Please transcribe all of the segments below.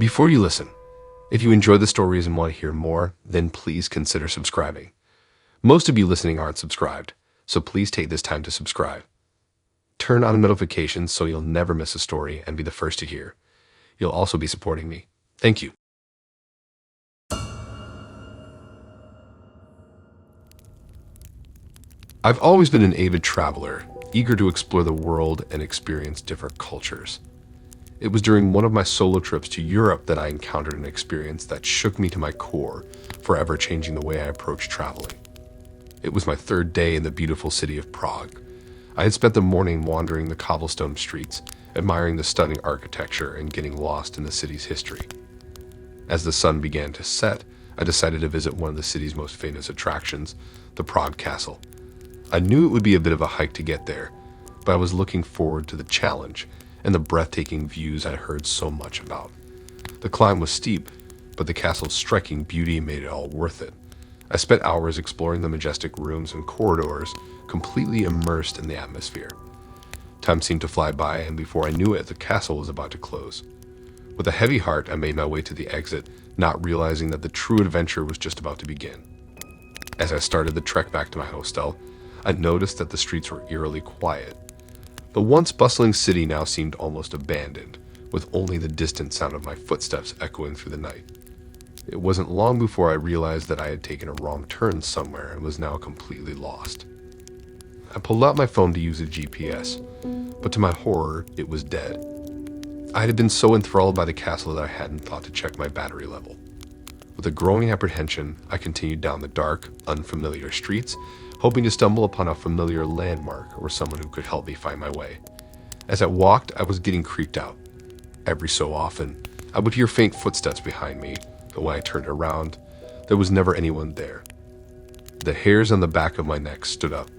Before you listen, if you enjoy the stories and want to hear more, then please consider subscribing. Most of you listening aren't subscribed, so please take this time to subscribe. Turn on notifications so you'll never miss a story and be the first to hear. You'll also be supporting me. Thank you. I've always been an avid traveler, eager to explore the world and experience different cultures. It was during one of my solo trips to Europe that I encountered an experience that shook me to my core, forever changing the way I approached traveling. It was my third day in the beautiful city of Prague. I had spent the morning wandering the cobblestone streets, admiring the stunning architecture and getting lost in the city's history. As the sun began to set, I decided to visit one of the city's most famous attractions, the Prague Castle. I knew it would be a bit of a hike to get there, but I was looking forward to the challenge and the breathtaking views I'd heard so much about. The climb was steep, but the castle's striking beauty made it all worth it. I spent hours exploring the majestic rooms and corridors, completely immersed in the atmosphere. Time seemed to fly by, and before I knew it, the castle was about to close. With a heavy heart, I made my way to the exit, not realizing that the true adventure was just about to begin. As I started the trek back to my hostel, I noticed that the streets were eerily quiet. The once bustling city now seemed almost abandoned, with only the distant sound of my footsteps echoing through the night. It wasn't long before I realized that I had taken a wrong turn somewhere and was now completely lost. I pulled out my phone to use a GPS, but to my horror, it was dead. I had been so enthralled by the castle that I hadn't thought to check my battery level. With a growing apprehension, I continued down the dark, unfamiliar streets, hoping to stumble upon a familiar landmark or someone who could help me find my way. As I walked, I was getting creeped out. Every so often, I would hear faint footsteps behind me, but when I turned around, there was never anyone there. The hairs on the back of my neck stood up,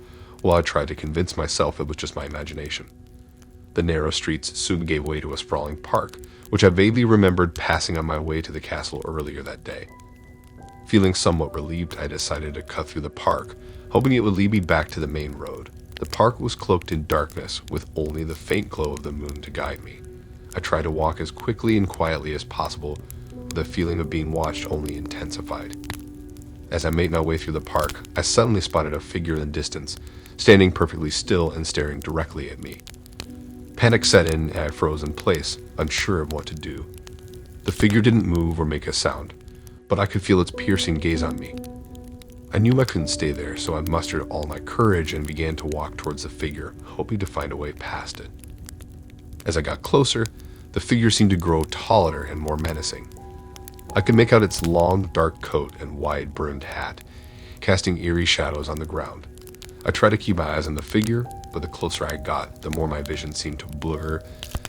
while I tried to convince myself it was just my imagination. The narrow streets soon gave way to a sprawling park, which I vaguely remembered passing on my way to the castle earlier that day. Feeling somewhat relieved, I decided to cut through the park, hoping it would lead me back to the main road. The park was cloaked in darkness, with only the faint glow of the moon to guide me. I tried to walk as quickly and quietly as possible, but the feeling of being watched only intensified. As I made my way through the park, I suddenly spotted a figure in the distance, standing perfectly still and staring directly at me. Panic set in and I froze in place, unsure of what to do. The figure didn't move or make a sound, but I could feel its piercing gaze on me. I knew I couldn't stay there, so I mustered all my courage and began to walk towards the figure, hoping to find a way past it. As I got closer, the figure seemed to grow taller and more menacing. I could make out its long, dark coat and wide-brimmed hat, casting eerie shadows on the ground. I tried to keep my eyes on the figure, but the closer I got, the more my vision seemed to blur,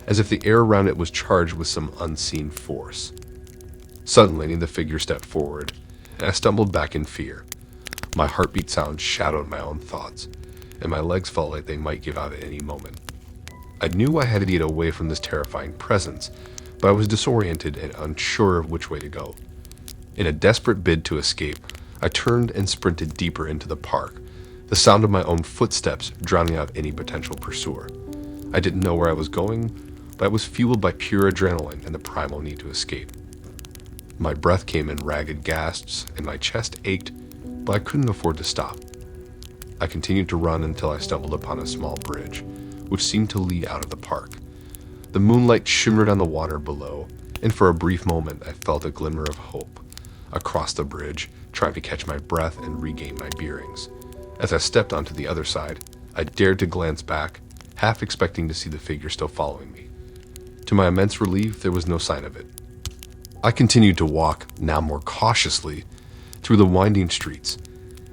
as if the air around it was charged with some unseen force. Suddenly, the figure stepped forward, and I stumbled back in fear. My heartbeat sound shadowed my own thoughts, and my legs felt like they might give out at any moment. I knew I had to get away from this terrifying presence, but I was disoriented and unsure of which way to go. In a desperate bid to escape, I turned and sprinted deeper into the park, the sound of my own footsteps drowning out any potential pursuer. I didn't know where I was going, but I was fueled by pure adrenaline and the primal need to escape. My breath came in ragged gasps and my chest ached, but I couldn't afford to stop. I continued to run until I stumbled upon a small bridge, which seemed to lead out of the park. The moonlight shimmered on the water below, and for a brief moment I felt a glimmer of hope. I crossed the bridge, trying to catch my breath and regain my bearings. As I stepped onto the other side, I dared to glance back, half expecting to see the figure still following me. To my immense relief, there was no sign of it. I continued to walk, now more cautiously, through the winding streets.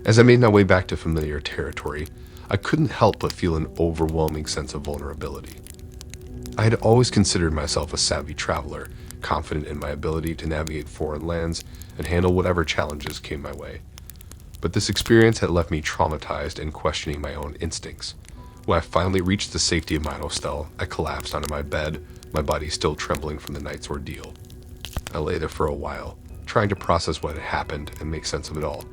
As I made my way back to familiar territory, I couldn't help but feel an overwhelming sense of vulnerability. I had always considered myself a savvy traveler, confident in my ability to navigate foreign lands and handle whatever challenges came my way. But this experience had left me traumatized and questioning my own instincts. When I finally reached the safety of my hostel, I collapsed onto my bed, my body still trembling from the night's ordeal. I lay there for a while, trying to process what had happened and make sense of it all.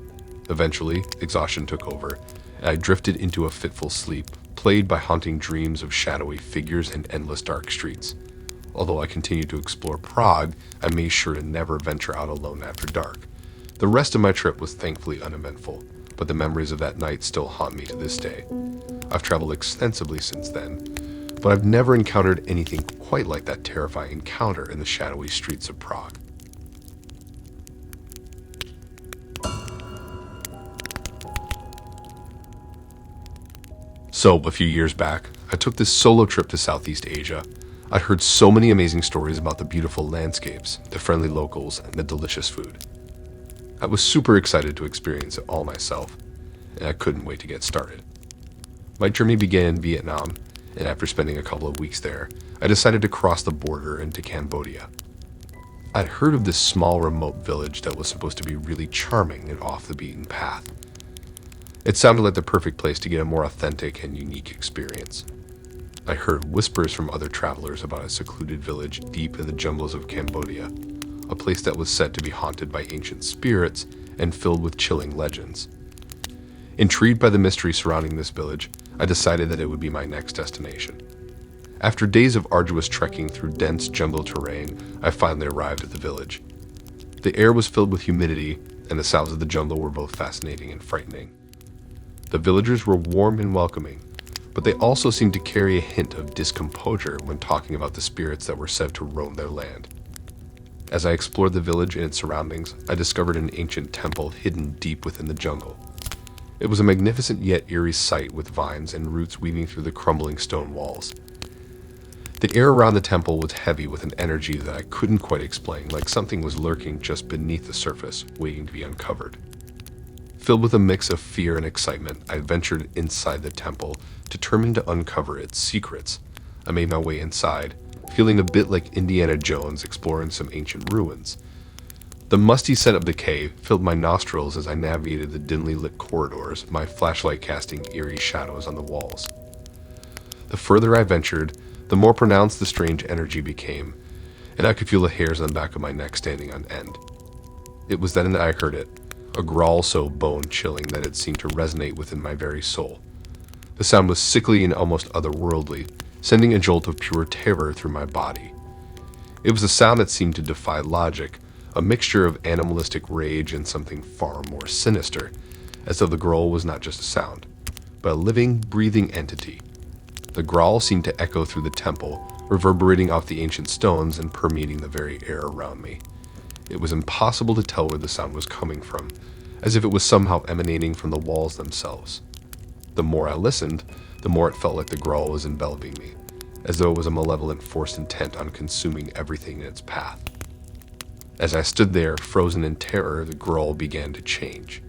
Eventually, exhaustion took over, and I drifted into a fitful sleep, plagued by haunting dreams of shadowy figures and endless dark streets. Although I continued to explore Prague, I made sure to never venture out alone after dark. The rest of my trip was thankfully uneventful, but the memories of that night still haunt me to this day. I've traveled extensively since then, but I've never encountered anything quite like that terrifying encounter in the shadowy streets of Prague. So, a few years back, I took this solo trip to Southeast Asia. I'd heard so many amazing stories about the beautiful landscapes, the friendly locals, and the delicious food. I was super excited to experience it all myself, and I couldn't wait to get started. My journey began in Vietnam, and after spending a couple of weeks there, I decided to cross the border into Cambodia. I'd heard of this small remote village that was supposed to be really charming and off the beaten path. It sounded like the perfect place to get a more authentic and unique experience. I heard whispers from other travelers about a secluded village deep in the jungles of Cambodia, a place that was said to be haunted by ancient spirits and filled with chilling legends. Intrigued by the mystery surrounding this village, I decided that it would be my next destination. After days of arduous trekking through dense jungle terrain, I finally arrived at the village. The air was filled with humidity, and the sounds of the jungle were both fascinating and frightening. The villagers were warm and welcoming, but they also seemed to carry a hint of discomposure when talking about the spirits that were said to roam their land. As I explored the village and its surroundings, I discovered an ancient temple hidden deep within the jungle. It was a magnificent yet eerie sight with vines and roots weaving through the crumbling stone walls. The air around the temple was heavy with an energy that I couldn't quite explain, like something was lurking just beneath the surface, waiting to be uncovered. Filled with a mix of fear and excitement, I ventured inside the temple, determined to uncover its secrets. I made my way inside, feeling a bit like Indiana Jones exploring some ancient ruins. The musty scent of decay filled my nostrils as I navigated the dimly lit corridors, my flashlight casting eerie shadows on the walls. The further I ventured, the more pronounced the strange energy became, and I could feel the hairs on the back of my neck standing on end. It was then that I heard it, a growl so bone-chilling that it seemed to resonate within my very soul. The sound was sickly and almost otherworldly, sending a jolt of pure terror through my body. It was a sound that seemed to defy logic, a mixture of animalistic rage and something far more sinister, as though the growl was not just a sound, but a living, breathing entity. The growl seemed to echo through the temple, reverberating off the ancient stones and permeating the very air around me. It was impossible to tell where the sound was coming from, as if it was somehow emanating from the walls themselves. The more I listened, the more it felt like the growl was enveloping me, as though it was a malevolent force intent on consuming everything in its path. As I stood there, frozen in terror, the growl began to change.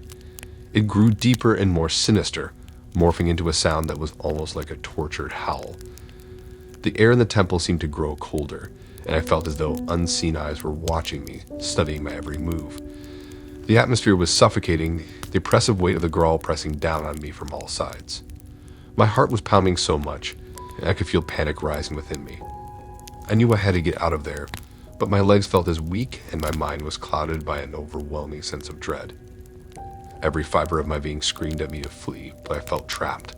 It grew deeper and more sinister, morphing into a sound that was almost like a tortured howl. The air in the temple seemed to grow colder, and I felt as though unseen eyes were watching me, studying my every move. The atmosphere was suffocating, the oppressive weight of the growl pressing down on me from all sides. My heart was pounding so much, and I could feel panic rising within me. I knew I had to get out of there, but my legs felt as weak and my mind was clouded by an overwhelming sense of dread. Every fiber of my being screamed at me to flee, but I felt trapped,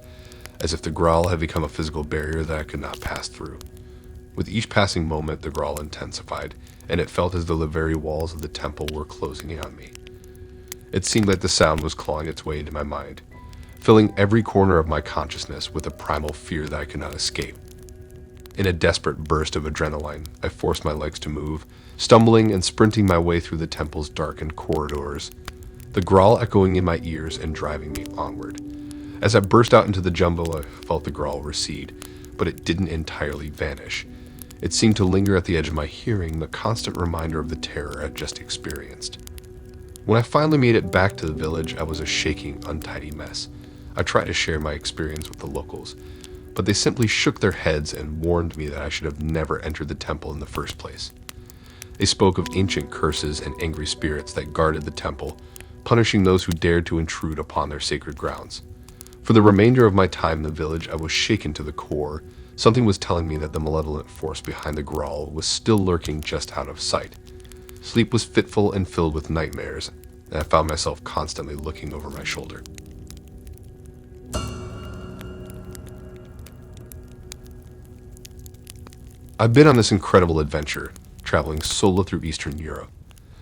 as if the growl had become a physical barrier that I could not pass through. With each passing moment, the growl intensified, and it felt as though the very walls of the temple were closing in on me. It seemed like the sound was clawing its way into my mind, filling every corner of my consciousness with a primal fear that I could not escape. In a desperate burst of adrenaline, I forced my legs to move, stumbling and sprinting my way through the temple's darkened corridors, the growl echoing in my ears and driving me onward. As I burst out into the jungle, I felt the growl recede, but it didn't entirely vanish. It seemed to linger at the edge of my hearing, the constant reminder of the terror I'd just experienced. When I finally made it back to the village, I was a shaking, untidy mess. I tried to share my experience with the locals, but they simply shook their heads and warned me that I should have never entered the temple in the first place. They spoke of ancient curses and angry spirits that guarded the temple, punishing those who dared to intrude upon their sacred grounds. For the remainder of my time in the village, I was shaken to the core. Something was telling me that the malevolent force behind the growl was still lurking just out of sight. Sleep was fitful and filled with nightmares, and I found myself constantly looking over my shoulder. I've been on this incredible adventure, traveling solo through Eastern Europe.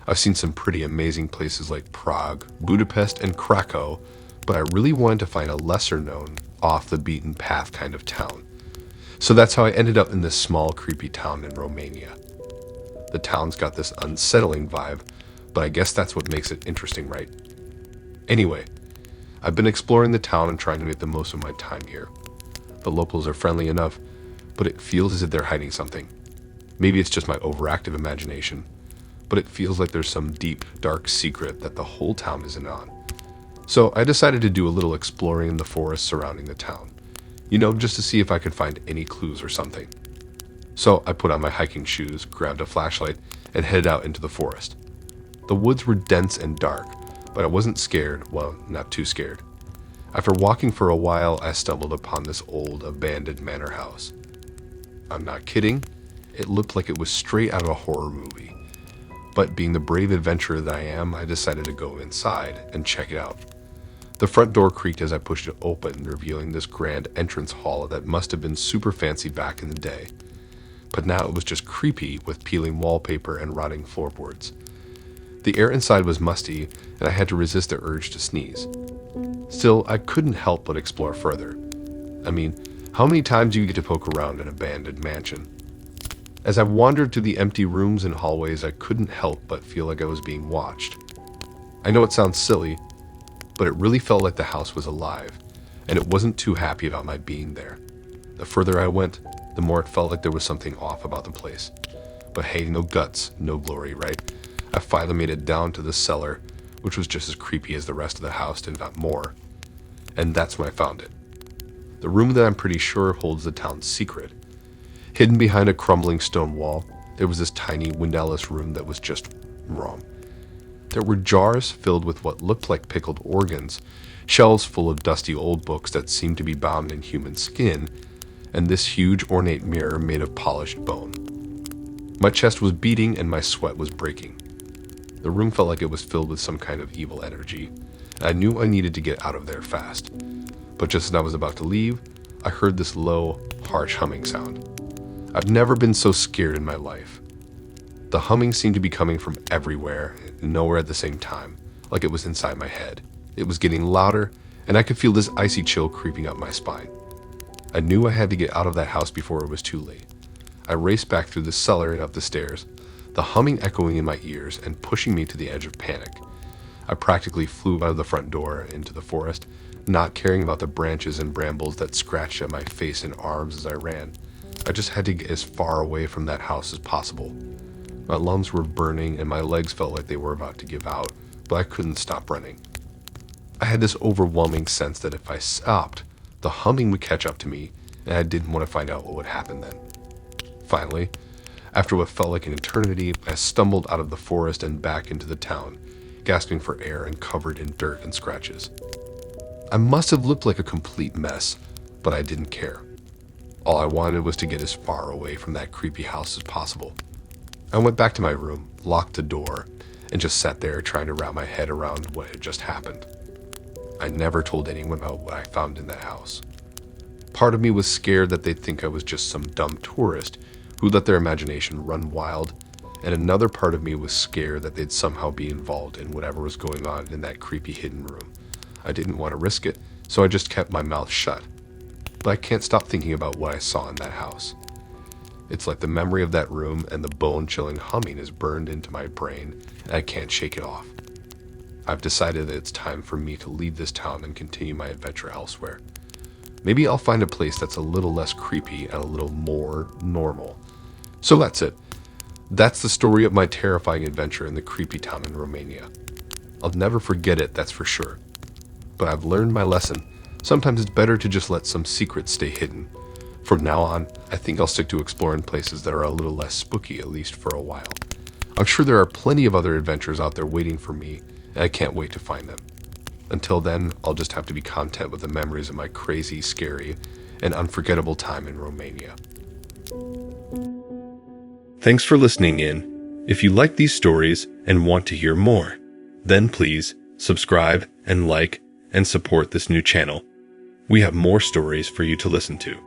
I've seen some pretty amazing places like Prague, Budapest, and Krakow, but I really wanted to find a lesser known, off the beaten path kind of town. So that's how I ended up in this small, creepy town in Romania. The town's got this unsettling vibe, but I guess that's what makes it interesting, right? Anyway, I've been exploring the town and trying to make the most of my time here. The locals are friendly enough, but it feels as if they're hiding something. Maybe it's just my overactive imagination, but it feels like there's some deep, dark secret that the whole town isn't on. So I decided to do a little exploring in the forest surrounding the town. Just to see if I could find any clues or something. So I put on my hiking shoes, grabbed a flashlight, and headed out into the forest. The woods were dense and dark, but I wasn't scared, well, not too scared. After walking for a while, I stumbled upon this old, abandoned manor house. I'm not kidding, it looked like it was straight out of a horror movie. But being the brave adventurer that I am, I decided to go inside and check it out. The front door creaked as I pushed it open, revealing this grand entrance hall that must have been super fancy back in the day. But now it was just creepy with peeling wallpaper and rotting floorboards. The air inside was musty, and I had to resist the urge to sneeze. Still, I couldn't help but explore further. I mean, how many times do you get to poke around an abandoned mansion? As I wandered through the empty rooms and hallways, I couldn't help but feel like I was being watched. I know it sounds silly, but it really felt like the house was alive, and it wasn't too happy about my being there. The further I went, the more it felt like there was something off about the place. But hey, no guts, no glory, right? I finally made it down to the cellar, which was just as creepy as the rest of the house, if not more. And that's when I found it. The room that I'm pretty sure holds the town's secret. Hidden behind a crumbling stone wall, there was this tiny windowless room that was just wrong. There were jars filled with what looked like pickled organs, shelves full of dusty old books that seemed to be bound in human skin, and this huge ornate mirror made of polished bone. My chest was beating and my sweat was breaking. The room felt like it was filled with some kind of evil energy. I knew I needed to get out of there fast. But just as I was about to leave, I heard this low, harsh humming sound. I've never been so scared in my life. The humming seemed to be coming from everywhere, and nowhere at the same time, like it was inside my head. It was getting louder, and I could feel this icy chill creeping up my spine. I knew I had to get out of that house before it was too late. I raced back through the cellar and up the stairs, the humming echoing in my ears and pushing me to the edge of panic. I practically flew out of the front door into the forest, not caring about the branches and brambles that scratched at my face and arms as I ran. I just had to get as far away from that house as possible. My lungs were burning and my legs felt like they were about to give out, but I couldn't stop running. I had this overwhelming sense that if I stopped, the humming would catch up to me, and I didn't want to find out what would happen then. Finally, after what felt like an eternity, I stumbled out of the forest and back into the town, gasping for air and covered in dirt and scratches. I must have looked like a complete mess, but I didn't care. All I wanted was to get as far away from that creepy house as possible. I went back to my room, locked the door, and just sat there trying to wrap my head around what had just happened. I never told anyone about what I found in that house. Part of me was scared that they'd think I was just some dumb tourist who let their imagination run wild, and another part of me was scared that they'd somehow be involved in whatever was going on in that creepy hidden room. I didn't want to risk it, so I just kept my mouth shut. But I can't stop thinking about what I saw in that house. It's like the memory of that room and the bone-chilling humming is burned into my brain, and I can't shake it off. I've decided that it's time for me to leave this town and continue my adventure elsewhere. Maybe I'll find a place that's a little less creepy and a little more normal. So that's it. That's the story of my terrifying adventure in the creepy town in Romania. I'll never forget it, that's for sure. But I've learned my lesson. Sometimes it's better to just let some secrets stay hidden. From now on, I think I'll stick to exploring places that are a little less spooky, at least for a while. I'm sure there are plenty of other adventures out there waiting for me, and I can't wait to find them. Until then, I'll just have to be content with the memories of my crazy, scary, and unforgettable time in Romania. Thanks for listening in. If you like these stories and want to hear more, then please subscribe and like and support this new channel. We have more stories for you to listen to.